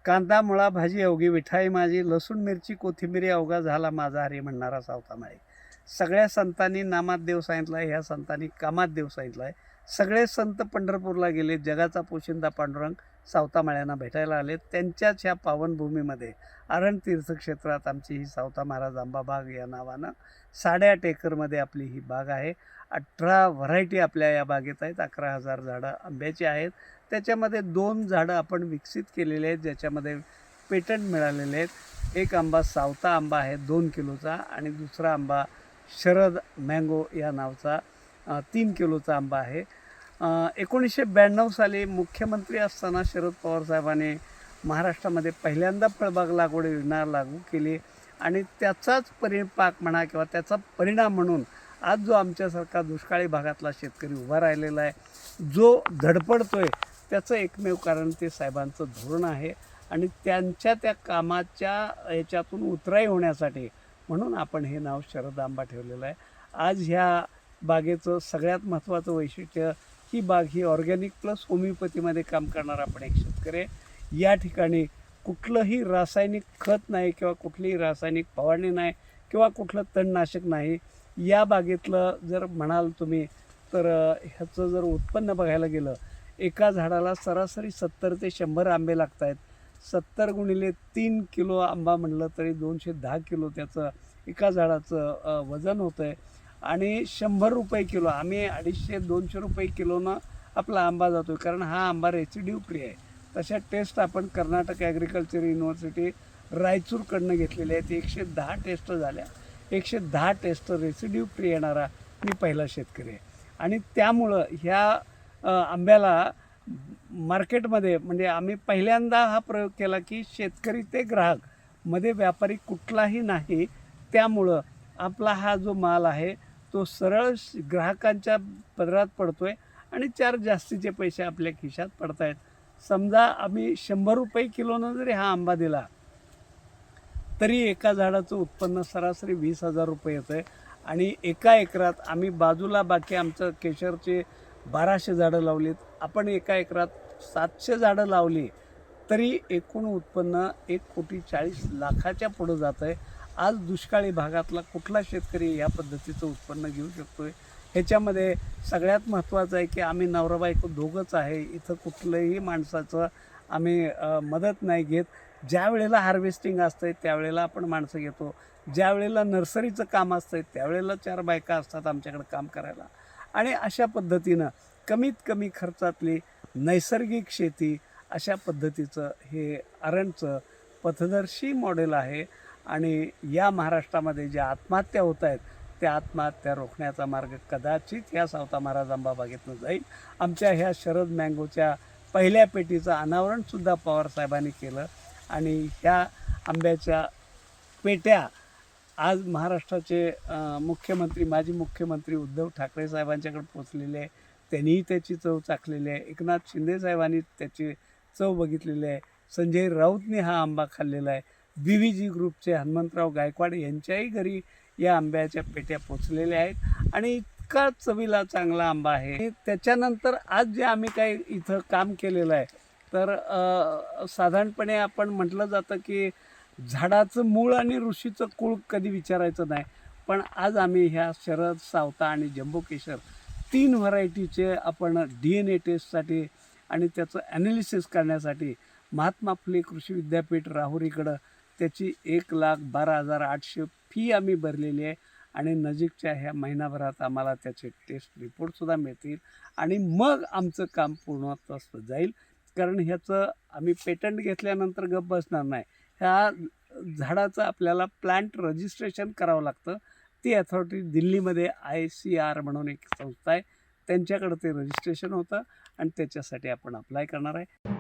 कांदा मुळा भाजी अवघी विठाई माझी, लसूण मिरची कोथिंबिरी अवघा झाला माझा हरी म्हणणारा सावता माळी. सगळ्या संतांनी नामात देव सांगितला आहे, ह्या संतांनी कामात देव सांगितला आहे. सगळे संत पंढरपूरला गेले, जगाचा पोशिंदा पांडुरंग सावता माळ्यांना भेटायला आले. त्यांच्याच ह्या पावनभूमीमध्ये अरण तीर्थक्षेत्रात आमची ही सावता महाराज आंबा बाग या नावानं 8.5 एकरमध्ये आपली ही बाग आहे. 18 व्हरायटी आपल्या या बागेत आहेत. 11,000 झाडं आंब्याची आहेत. त्याच्यामध्ये 2 झाडं आपण विकसित केलेले आहेत, ज्याच्यामध्ये पेटंट मिळालेले आहेत. एक आंबा सावता आंबा आहे 2 किलोचा, आणि दुसरा आंबा शरद मँगो या नावचा 3 किलोचा आंबा आहे. 1992 साली मुख्यमंत्री असताना शरद पवार साहेबांनी महाराष्ट्रामध्ये पहिल्यांदा फळबाग लागवड योजना लागू केली, आणि त्याचाच परिपाक म्हणा किंवा त्याचा परिणाम म्हणून आज जो आमच्यासारखा दुष्काळी भागातला शेतकरी उभा राहिलेला आहे, जो धडपडतोय, त्याचं एकमेव कारण ते साहेबांचं धोरण आहे. आणि त्यांच्या त्या कामाच्या याच्यातून उतराई होण्यासाठी म्हणून आपण हे नाव शरद आंबा ठेवलेलं आहे. आज ह्या बागेचं सगळ्यात महत्त्वाचं वैशिष्ट्य, ही बाग ही ऑर्गॅनिक प्लस होमिओपॅथीमध्ये काम करणारा आपण एक शेतकरी आहे. या ठिकाणी कुठलंही रासायनिक खत नाही, किंवा कुठलीही रासायनिक फवारणी नाही, किंवा कुठलं तणनाशक नाही. या बागेतलं जर म्हणाल तुम्ही तर ह्याचं जर उत्पन्न बघायला गेलं, एका झाडाला सरासरी 70 ते 100 आंबे लागत आहेत. 70 गुणिले 3 किलो आंबा म्हटलं तरी 210 किलो त्याचं एका झाडाचं वजन होतं आहे. आणि 100 रुपये किलो, आम्ही 250-200 रुपये किलोनं आपला आंबा जातो आहे, कारण हा आंबा रेसिड्यू फ्री आहे. तशा टेस्ट आपण कर्नाटक ॲग्रिकल्चर युनिव्हर्सिटी रायचूरकडनं घेतलेल्या आहेत. 110 टेस्ट झाल्या. 110 टेस्ट रेसिड्यू फ्री येणारा मी पहिला शेतकरी आहे. आणि त्यामुळं ह्या आंब्याला मार्केटमध्ये, म्हणजे आम्ही पहिल्यांदा हा प्रयोग केला की शेतकरी ते ग्राहक मध्ये व्यापारी कुठलाही नाही. त्यामुळं आपला हा जो माल आहे तो सरळ ग्राहकांच्या पदरात पडतो आहे, आणि 4 जास्तीचे पैसे आपल्या खिशात पडत आहेत. समजा आम्ही 100 रुपये किलोनं जरी हा आंबा दिला तरी एका झाडाचं उत्पन्न सरासरी 20,000 रुपये येतं आहे. आणि एका एकरात आम्ही बाजूला बाकी आमचं केशरचे 1200 झाडं लावलीत. आपण एका एकरात 700 झाडं लावली तरी एकूण उत्पन्न 1,40,00,000 पुढं जातं आहे. आज दुष्काळी भागातला कुठला शेतकरी या पद्धतीचं उत्पन्न घेऊ शकतो आहे? ह्याच्यामध्ये सगळ्यात महत्त्वाचं आहे की आम्ही नवरा बायको दोघंच आहे. इथं कुठलंही माणसाचं आम्ही मदत नाही घेत. ज्या वेळेला हार्वेस्टिंग असतं त्यावेळेला आपण माणसं घेतो. ज्या वेळेला नर्सरीचं काम असतं त्यावेळेला 4 बायका असतात आमच्याकडे काम करायला. आणि अशा पद्धतीनं कमीत कमी खर्चातली नैसर्गिक शेती, अशा पद्धतीचं हे अरणचं पथदर्शी मॉडेल आहे. आणि या महाराष्ट्रामध्ये ज्या आत्महत्या होत आहेत त्या आत्महत्या रोखण्याचा मार्ग कदाचित ह्या सावता महाराज आंबा बागेतनं जाईल. आमच्या ह्या शरद मँगोच्या पहिल्या पेटीचं अनावरणसुद्धा पवारसाहेबांनी केलं, आणि ह्या आंब्याच्या पेट्या आज महाराष्ट्राचे मुख्यमंत्री, माजी मुख्यमंत्री उद्धव ठाकरे साहेबांच्याकडे पोचलेले आहे. त्यांनीही त्याची चव चाखलेली आहे. एकनाथ शिंदे साहेबांनी त्याची चव बघितलेली आहे. संजय राऊतने हा आंबा खाल्लेला आहे. BVG ग्रुपचे हनुमंतराव गायकवाड यांच्याही घरी या आंब्याच्या पेट्या पोचलेल्या आहेत. आणि इतका चवीला चांगला आंबा आहे. त्याच्यानंतर आज जे आम्ही काही इथं काम केलेलं आहे, तर साधारणपणे आपण म्हटलं जातं की झाडाचं मूळ आणि ऋषीचं कुळ कधी विचारायचं नाही. पण आज आम्ही ह्या शरद, सावता आणि जम्बो केशर 3 व्हरायटीचे आपण DNA टेस्टसाठी आणि त्याचं ॲनालिसिस करण्यासाठी महात्मा फुले कृषी विद्यापीठ राहुरीकडं त्याची 1,12,800 फी आम्ही भरलेली आहे. आणि नजीकच्या ह्या महिनाभरात आम्हाला त्याचे टेस्ट रिपोर्टसुद्धा मिळतील, आणि मग आमचं काम पूर्णत्वास जाईल. कारण ह्याचं आम्ही पेटंट घेतल्यानंतर गप्प बसणार नाही. ह्या झाडाचं आपल्याला प्लांट रजिस्ट्रेशन करावं लागतं. ती अथॉरिटी दिल्लीमध्ये ICR म्हणून एक संस्था आहे, त्यांच्याकडं ते रजिस्ट्रेशन होतं, आणि त्याच्यासाठी आपण अप्लाय करणार आहे.